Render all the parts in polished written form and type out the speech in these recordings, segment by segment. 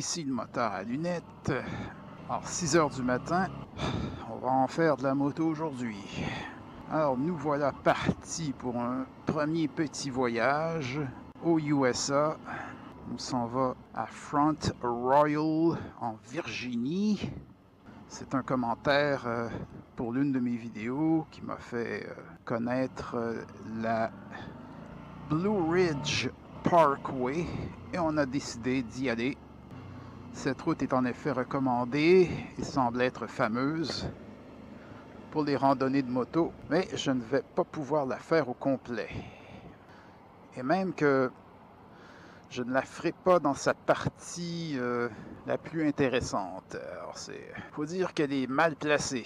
ici le moteur à lunettes. Alors 6 heures du matin, on va en faire de la moto aujourd'hui. Alors nous voilà partis pour un premier petit voyage aux USA. On s'en va à Front Royal en Virginie. C'est un commentaire pour l'une de mes vidéos qui m'a fait connaître la Blue Ridge Parkway et on a décidé d'y aller. Cette route est en effet recommandée et semble être fameuse pour les randonnées de moto, mais je ne vais pas pouvoir la faire au complet. Et même que je ne la ferai pas dans sa partie la plus intéressante. Alors faut dire qu'elle est mal placée,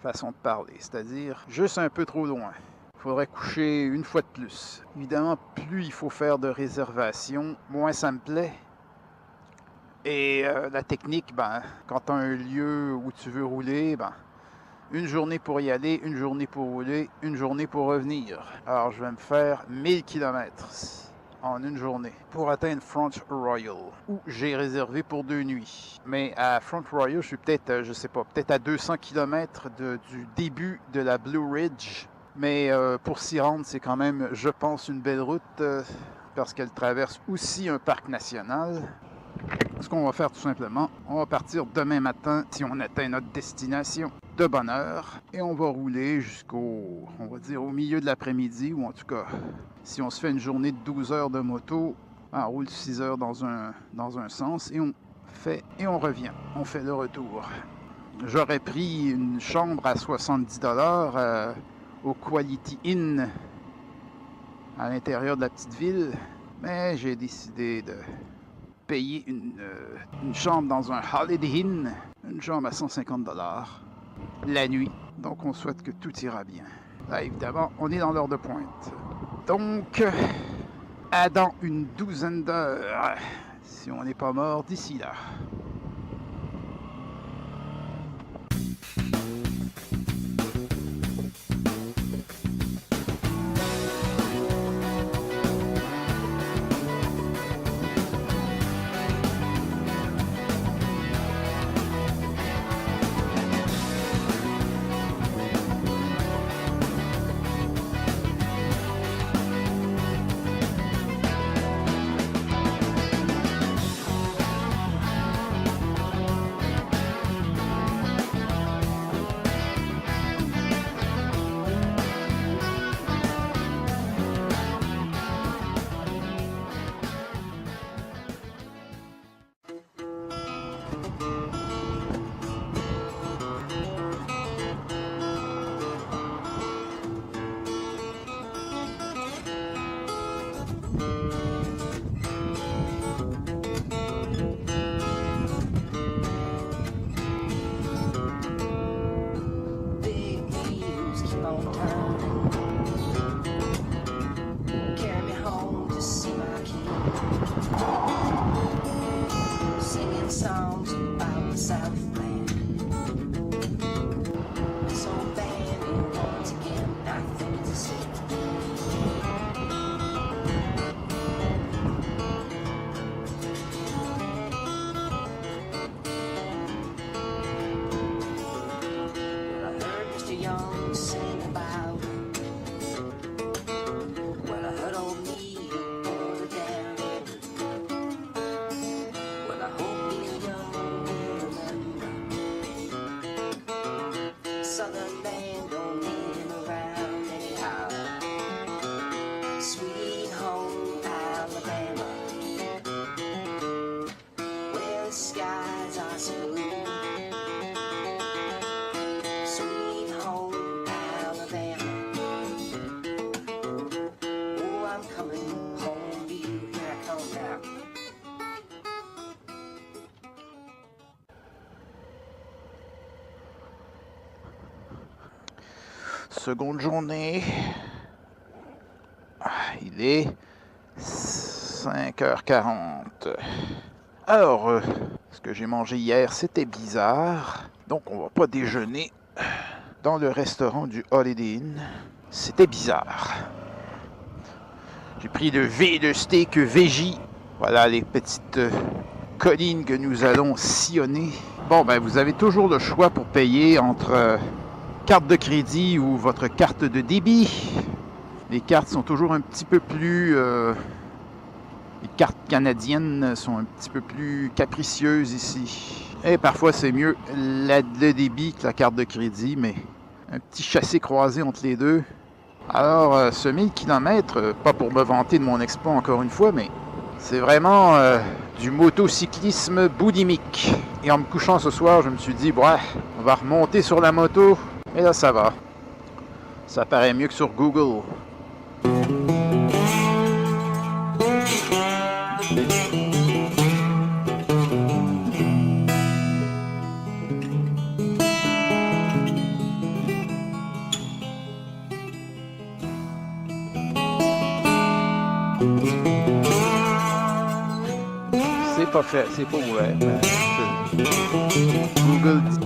façon de parler, c'est-à-dire juste un peu trop loin. Il faudrait coucher une fois de plus. Évidemment, plus il faut faire de réservations, moins ça me plaît. Et la technique, quand tu as un lieu où tu veux rouler, une journée pour y aller, une journée pour rouler, une journée pour revenir. Alors, je vais me faire 1000 km en une journée pour atteindre Front Royal, où j'ai réservé pour 2 nuits. Mais à Front Royal, je suis peut-être, je sais pas, peut-être à 200 km du début de la Blue Ridge. Mais pour s'y rendre, c'est quand même, je pense, une belle route parce qu'elle traverse aussi un parc national. Ce qu'on va faire tout simplement, on va partir demain matin si on atteint notre destination de bonne heure et on va rouler jusqu'au, on va dire, au milieu de l'après-midi ou en tout cas, si on se fait une journée de 12 heures de moto, on roule 6 heures dans un sens et on revient, on fait le retour. J'aurais pris une chambre à 70 $ au Quality Inn à l'intérieur de la petite ville, mais j'ai décidé de payer une chambre dans un Holiday Inn, une chambre à 150 $ la nuit. Donc on souhaite que tout ira bien. Là évidemment, on est dans l'heure de pointe. Donc, à dans une douzaine d'heures, si on n'est pas mort d'ici là. Seconde journée. Il est 5h40. Alors, ce que j'ai mangé hier, c'était bizarre. Donc, on va pas déjeuner dans le restaurant du Holiday Inn. C'était bizarre. J'ai pris le steak veggie. Voilà les petites colline que nous allons sillonner. Bon, ben vous avez toujours le choix pour payer entre carte de crédit ou votre carte de débit. Les cartes sont toujours un petit peu plus... les cartes canadiennes sont un petit peu plus capricieuses ici. Et parfois, c'est mieux le débit que la carte de crédit, mais un petit chassé-croisé entre les deux. Alors, ce 1000 km, pas pour me vanter de mon exploit encore une fois, mais c'est vraiment du motocyclisme boulimique. Et en me couchant ce soir, je me suis dit, ouais, on va remonter sur la moto. Et là, ça va. Ça paraît mieux que sur Google. C'est pas fait, c'est pas ouvert. Google dit.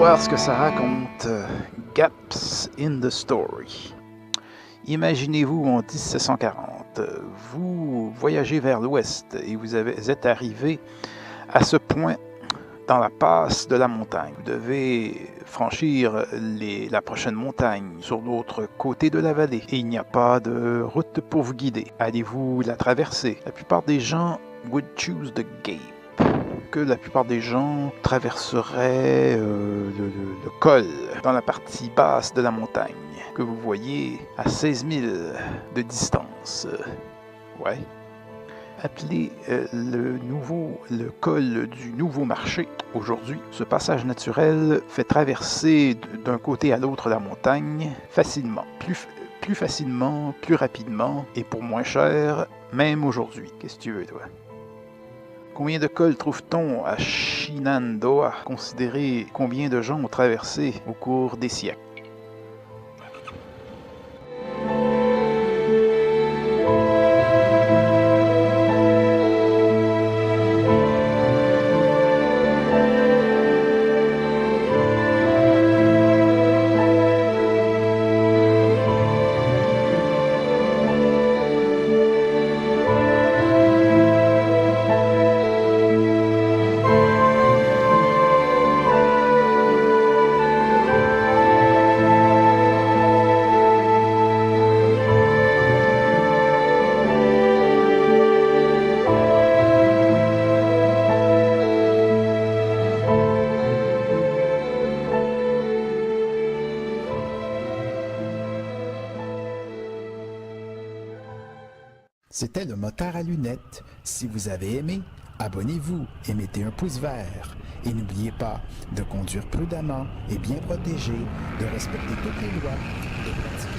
voir ce que ça raconte. Gaps in the Story. Imaginez-vous en 1740, vous voyagez vers l'ouest et vous êtes arrivé à ce point dans la passe de la montagne. Vous devez franchir la prochaine montagne sur l'autre côté de la vallée et il n'y a pas de route pour vous guider. Allez-vous la traverser? La plupart des gens would choose the gate. Que la plupart des gens traverseraient le col dans la partie basse de la montagne que vous voyez à 16 000 de distance. Ouais. Appelé le col du Nouveau Marché aujourd'hui. Ce passage naturel fait traverser d'un côté à l'autre la montagne facilement, plus facilement, plus rapidement et pour moins cher, même aujourd'hui. Qu'est-ce que tu veux, toi? Combien de cols trouve-t-on à Shenandoah? Considérez combien de gens ont traversé au cours des siècles. C'était le motard à lunettes. Si vous avez aimé, abonnez-vous et mettez un pouce vert. Et n'oubliez pas de conduire prudemment et bien protégé, de respecter toutes les lois, de pratiquer